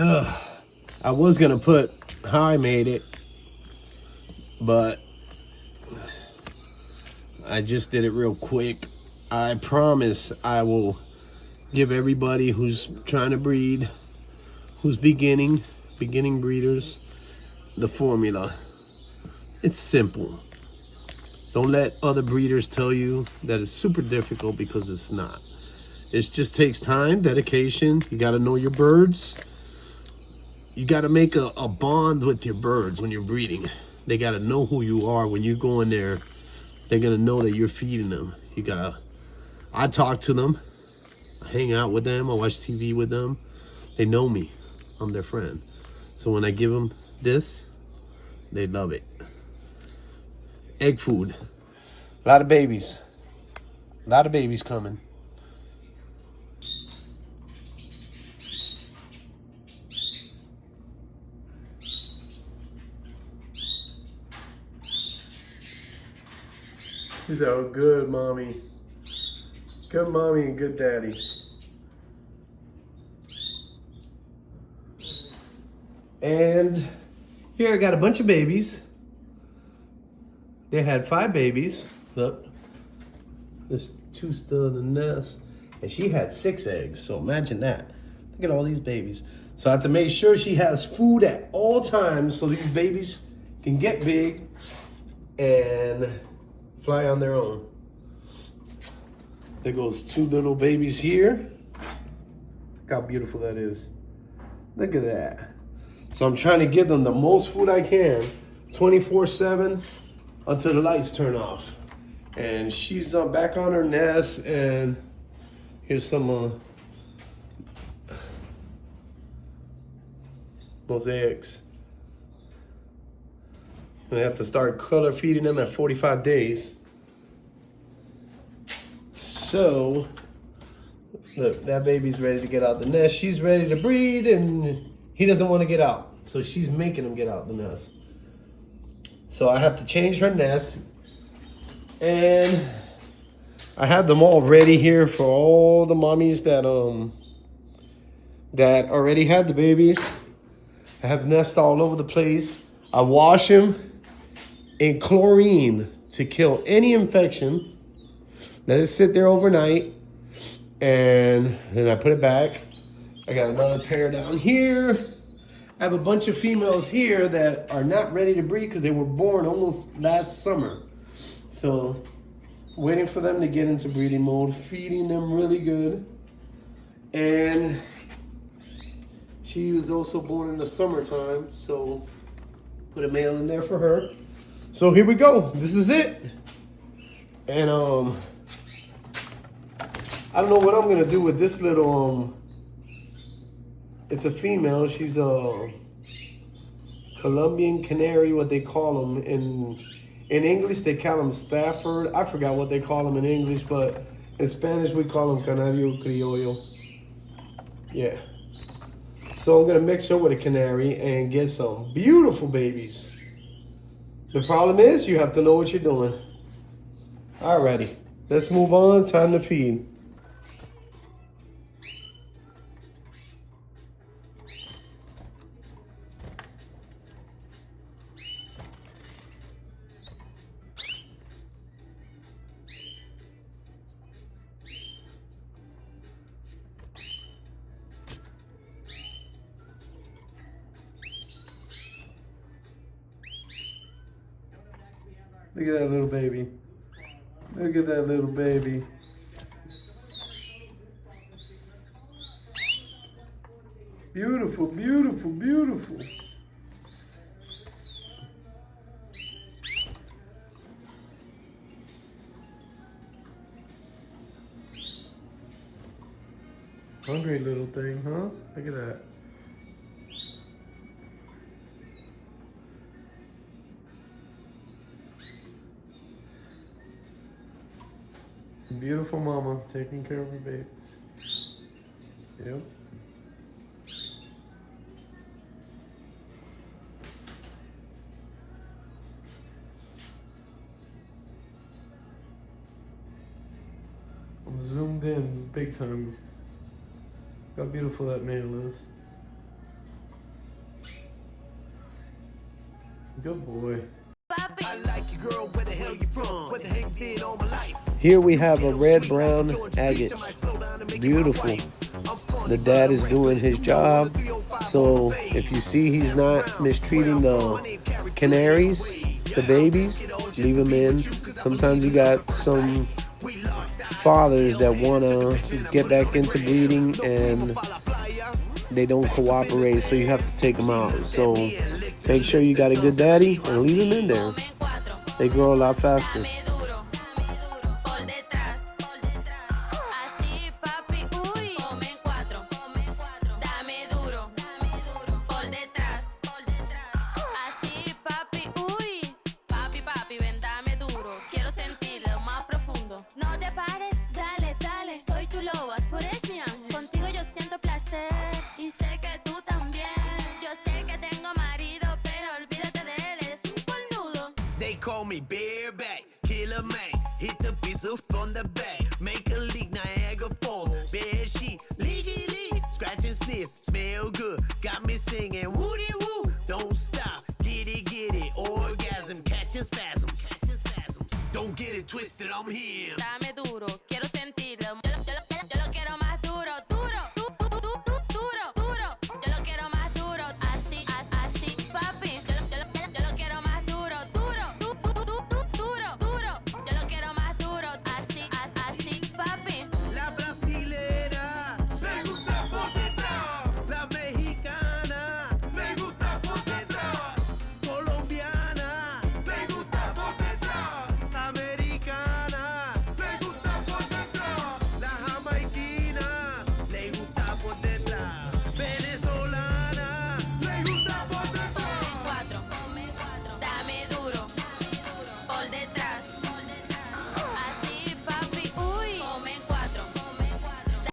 I was gonna put how I made it, but I just did it real quick. I promise I will give everybody who's trying to breed, who's beginning breeders, the formula. It's simple. Don't let other breeders tell you that it's super difficult, because it's not. It just takes time, dedication. You got to know your birds. You got to make a bond with your birds when you're breeding. They got to know who you are. When you go in there, they're going to know that you're feeding them. I talk to them. I hang out with them. I watch TV with them. They know me. I'm their friend. So when I give them this, they love it. Egg food. A lot of babies. A lot of babies coming. He's a good mommy. Good mommy and good daddy. And here I got a bunch of babies. They had 5 babies. Look, there's 2 still in the nest. And she had 6 eggs, so imagine that. Look at all these babies. So I have to make sure she has food at all times so these babies can get big and fly on their own. There goes 2 little babies here. Look how beautiful that is. Look at that. So I'm trying to give them the most food I can, 24/7, until the lights turn off. And she's back on her nest, and here's some mosaics. I have to start color feeding them at 45 days. So, look, that baby's ready to get out the nest. She's ready to breed, and he doesn't want to get out. So she's making him get out the nest. So I have to change her nest. And I have them all ready here for all the mommies that already had the babies. I have nests all over the place. I wash them in chlorine to kill any infection. Let it sit there overnight, and then I put it back. I got another pair down here. I have a bunch of females here that are not ready to breed because they were born almost last summer. So, waiting for them to get into breeding mode, feeding them really good. And she was also born in the summertime, so put a male in there for her. So here we go. This is it. And I don't know what I'm gonna do with this little it's a female. She's a Colombian Canary, what they call them in English. They call them Stafford. I forgot what they call them in English, but in Spanish we call them Canario Criollo. Yeah. So I'm gonna mix her with a canary and get some beautiful babies. The problem is you have to know what you're doing. Alrighty, let's move on. Time to feed. Look at that little baby. Look at that little baby. Beautiful, beautiful, beautiful. Hungry little thing, huh? Look at that. Beautiful mama taking care of her babies. Yep. I'm zoomed in big time. How beautiful that male is. Good boy. I like you, girl. Where the hell you from? Where the hell you been all my life? Here we have a red brown agate. Beautiful. The dad is doing his job. So if you see he's not mistreating the canaries, the babies, leave them in. Sometimes you got some fathers that want to get back into breeding and they don't cooperate, so you have to take them out. So make sure you got a good daddy and leave them in there. They grow a lot faster. No te pares, dale, dale, soy tu loba, por eso mi ángel. Contigo yo siento placer y sé que tú también. Yo sé que tengo marido, pero olvídate de él, es un cornudo. They call me bareback, killer man. Hit the pistol from the back, make a leak, Niagara Falls. Bad sheet, leaky leak, scratch and sniff, smell good. Got me singing woody woo, don't stop, get it, orgasm, catching spasms. Don't get it twisted, I'm here. Dame duro, quiero sentirlo. Yo lo quiero más duro, duro, duro, duro, duro. Yo lo